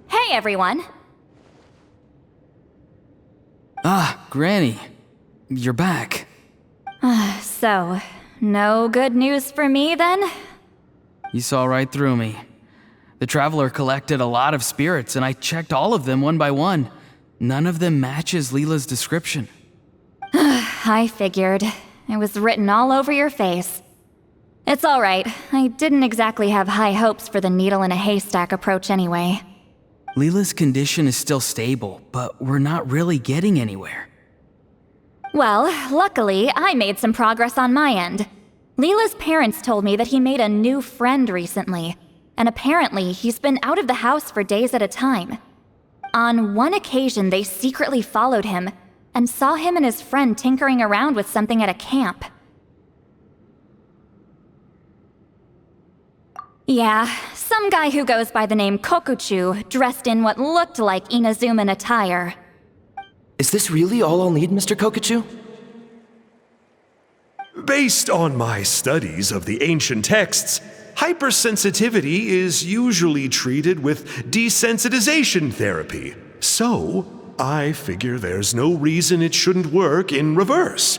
Hey, everyone. Ah, Granny. You're back. So, no good news for me then? You saw right through me. The Traveler collected a lot of spirits, and I checked all of them one by one. None of them matches Leela's description. I figured. It was written all over your face. It's alright. I didn't exactly have high hopes for the needle in a haystack approach anyway. Leela's condition is still stable, but we're not really getting anywhere. Well, luckily, I made some progress on my end. Leela's parents told me that he made a new friend recently, and apparently he's been out of the house for days at a time. On one occasion, they secretly followed him and saw him and his friend tinkering around with something at a camp. Yeah, some guy who goes by the name Kokuchu, dressed in what looked like Inazuman attire. Is this really all I'll need, Mr. Kokuchu? Based on my studies of the ancient texts, hypersensitivity is usually treated with desensitization therapy. So, I figure there's no reason it shouldn't work in reverse.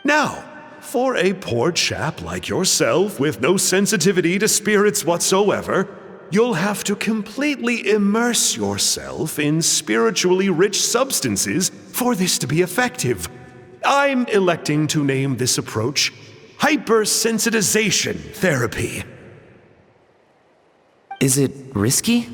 Now, for a poor chap like yourself with no sensitivity to spirits whatsoever, you'll have to completely immerse yourself in spiritually rich substances for this to be effective. I'm electing to name this approach hypersensitization therapy. Is it risky?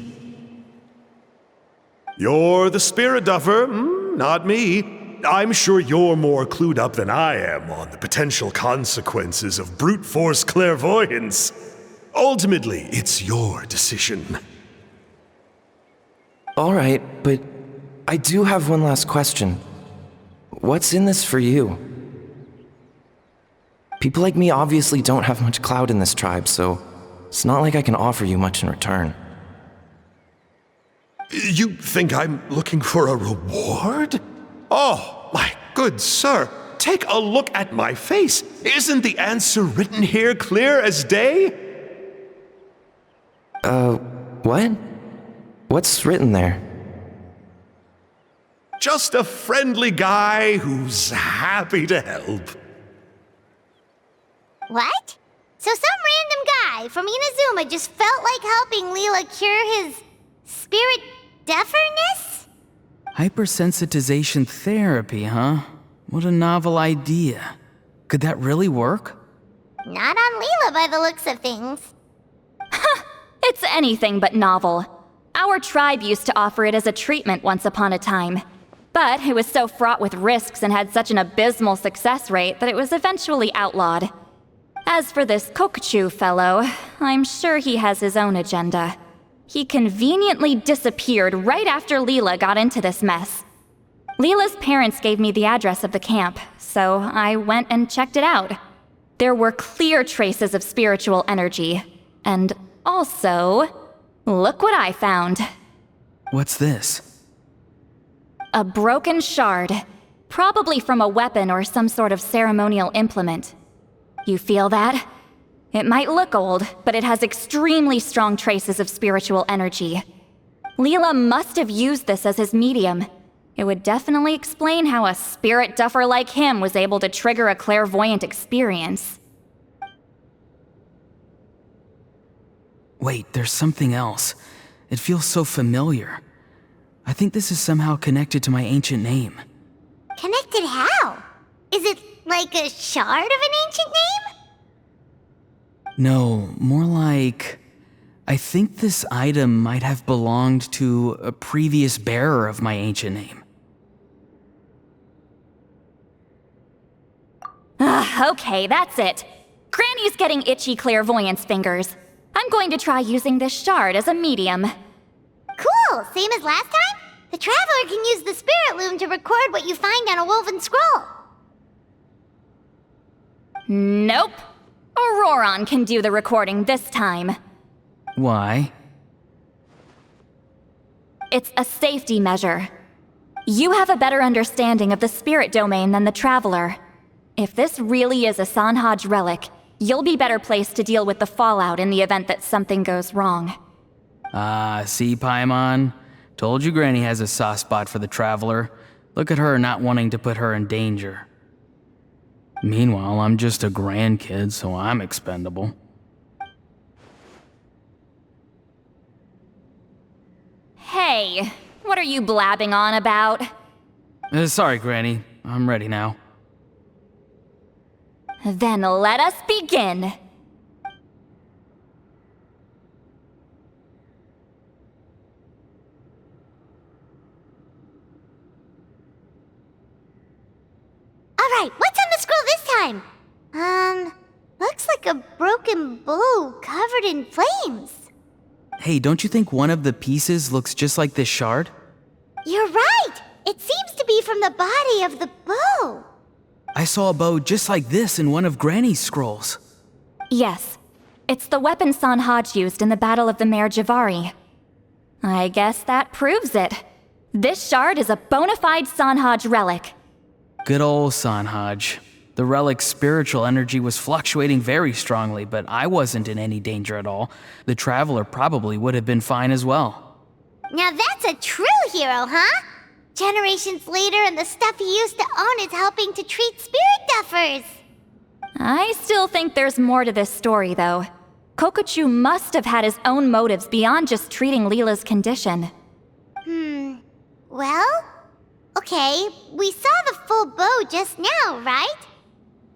You're the spirit duffer, not me. I'm sure you're more clued up than I am on the potential consequences of brute force clairvoyance. Ultimately, it's your decision. All right, but I do have one last question. What's in this for you? People like me obviously don't have much clout in this tribe, so it's not like I can offer you much in return. You think I'm looking for a reward? Oh, my good sir, take a look at my face. Isn't the answer written here clear as day? What? What's written there? Just a friendly guy who's happy to help. What? So some random guy from Inazuma just felt like helping Leela cure his spirit deafness? Hypersensitization therapy, huh? What a novel idea. Could that really work? Not on Leela by the looks of things. It's anything but novel. Our tribe used to offer it as a treatment once upon a time. But it was so fraught with risks and had such an abysmal success rate that it was eventually outlawed. As for this Kokuchu fellow, I'm sure he has his own agenda. He conveniently disappeared right after Leela got into this mess. Leela's parents gave me the address of the camp, so I went and checked it out. There were clear traces of spiritual energy. And also, look what I found. What's this? A broken shard, probably from a weapon or some sort of ceremonial implement. You feel that? It might look old, but it has extremely strong traces of spiritual energy. Leela must have used this as his medium. It would definitely explain how a spirit duffer like him was able to trigger a clairvoyant experience. Wait, there's something else. It feels so familiar. I think this is somehow connected to my ancient name. Connected how? Is it like a shard of an ancient name? No, more like... I think this item might have belonged to a previous bearer of my ancient name. Okay, that's it. Granny's getting itchy clairvoyance fingers. I'm going to try using this shard as a medium. Cool, same as last time? The Traveler can use the Spirit Loom to record what you find on a woven scroll. Nope. Auroron can do the recording this time. Why? It's a safety measure. You have a better understanding of the spirit domain than the Traveler. If this really is a Sanhaj relic, you'll be better placed to deal with the fallout in the event that something goes wrong. Ah, see, Paimon? Told you Granny has a soft spot for the Traveler. Look at her not wanting to put her in danger. Meanwhile, I'm just a grandkid, so I'm expendable. Hey, what are you blabbing on about? Sorry, Granny. I'm ready now. Then let us begin. Alright, what's on the scroll this time? Looks like a broken bow covered in flames. Hey, don't you think one of the pieces looks just like this shard? You're right! It seems to be from the body of the bow. I saw a bow just like this in one of Granny's scrolls. Yes, it's the weapon Sanhaj used in the Battle of the Mare Javari. I guess that proves it. This shard is a bona fide Sanhaj relic. Good old Sanhaj. The relic's spiritual energy was fluctuating very strongly, but I wasn't in any danger at all. The Traveler probably would have been fine as well. Now that's a true hero, huh? Generations later and the stuff he used to own is helping to treat spirit duffers. I still think there's more to this story, though. Kokochu must have had his own motives beyond just treating Leela's condition. Well, okay, we saw the full bow just now, right?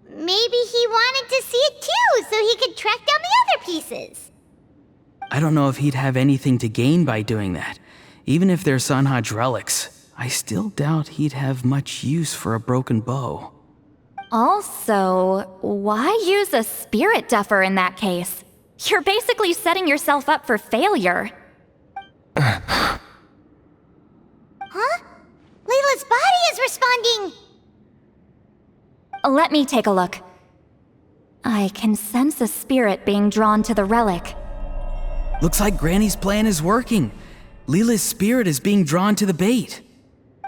Maybe he wanted to see it too, so he could track down the other pieces. I don't know if he'd have anything to gain by doing that. Even if they're Sanhaj relics, I still doubt he'd have much use for a broken bow. Also, why use a spirit duffer in that case? You're basically setting yourself up for failure. Huh? Leela's body is responding! Let me take a look. I can sense a spirit being drawn to the relic. Looks like Granny's plan is working. Leela's spirit is being drawn to the bait.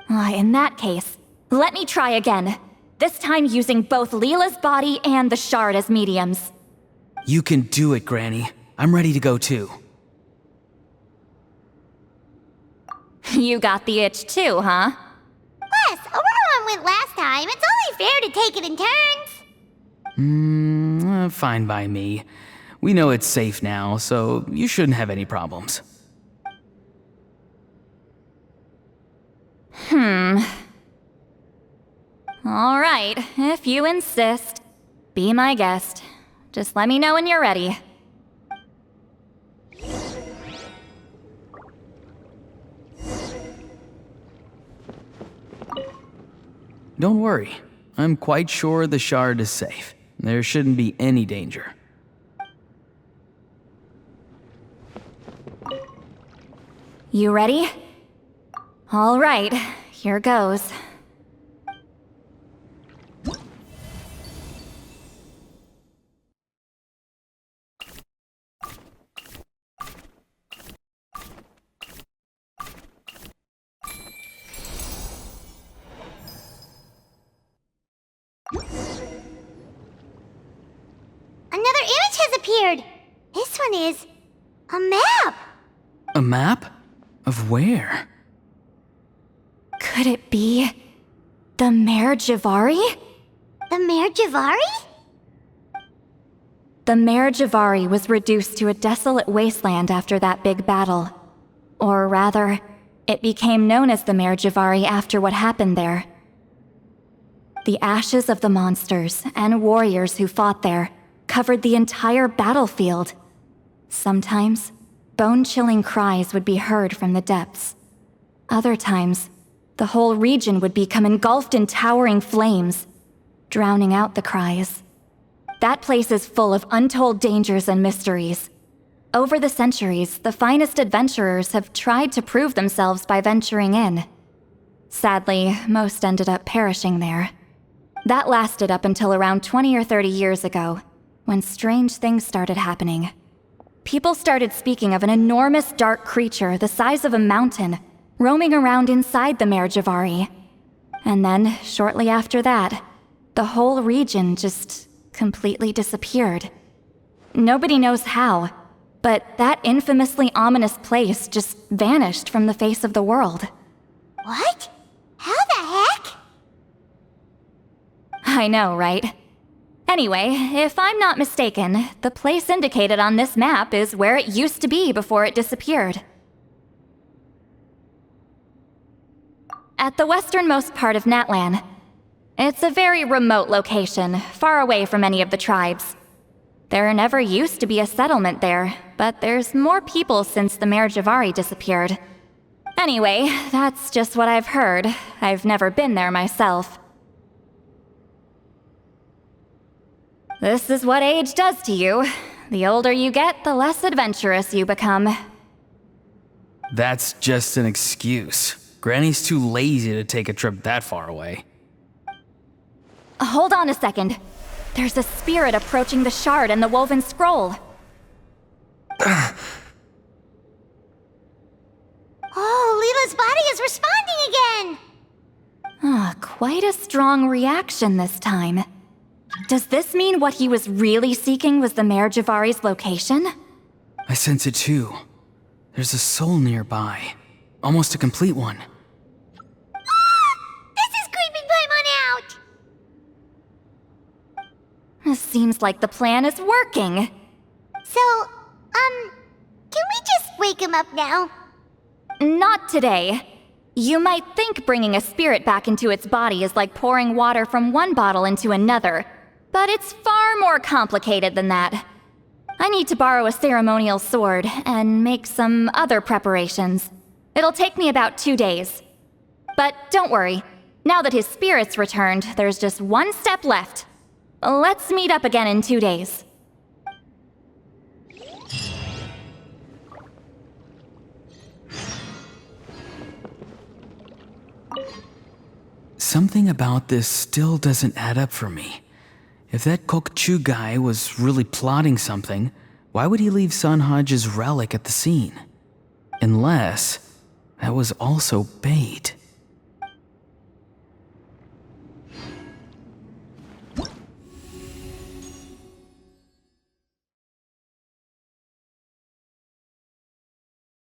In that case, let me try again. This time using both Leela's body and the shard as mediums. You can do it, Granny. I'm ready to go too. You got the itch too, huh? Plus, Auroran went last time. It's only fair to take it in turns. Fine by me. We know it's safe now, so you shouldn't have any problems. All right, if you insist. Be my guest. Just let me know when you're ready. Don't worry. I'm quite sure the shard is safe. There shouldn't be any danger. You ready? All right, here goes. Another image has appeared. This one is a map. A map? Of where? Could it be the Mare Javari? The Mare Javari? The Mare Javari was reduced to a desolate wasteland after that big battle. Or rather, it became known as the Mare Javari after what happened there. The ashes of the monsters and warriors who fought there covered the entire battlefield. Sometimes, bone-chilling cries would be heard from the depths. Other times, the whole region would become engulfed in towering flames, drowning out the cries. That place is full of untold dangers and mysteries. Over the centuries, the finest adventurers have tried to prove themselves by venturing in. Sadly, most ended up perishing there. That lasted up until around 20 or 30 years ago, when strange things started happening. People started speaking of an enormous dark creature the size of a mountain roaming around inside the Mare Javari. And then, shortly after that, the whole region just completely disappeared. Nobody knows how, but that infamously ominous place just vanished from the face of the world. What? How the heck? I know, right? Anyway, if I'm not mistaken, the place indicated on this map is where it used to be before it disappeared. At the westernmost part of Natlan. It's a very remote location, far away from any of the tribes. There never used to be a settlement there, but there's more people since the Mare Javari disappeared. Anyway, that's just what I've heard. I've never been there myself. This is what age does to you. The older you get, the less adventurous you become. That's just an excuse. Granny's too lazy to take a trip that far away. Hold on a second. There's a spirit approaching the shard and the woven scroll. Oh, Leela's body is responding again! Quite a strong reaction this time. Does this mean what he was really seeking was the Mare Javari's location? I sense it too. There's a soul nearby. Almost a complete one. This is creeping Paimon out! Seems like the plan is working. So, can we just wake him up now? Not today. You might think bringing a spirit back into its body is like pouring water from one bottle into another, but it's far more complicated than that. I need to borrow a ceremonial sword and make some other preparations. It'll take me about 2 days. But don't worry, now that his spirit's returned, there's just one step left. Let's meet up again in 2 days. Something about this still doesn't add up for me. If that Kokchu guy was really plotting something, why would he leave Sanhage's relic at the scene? Unless that was also bait.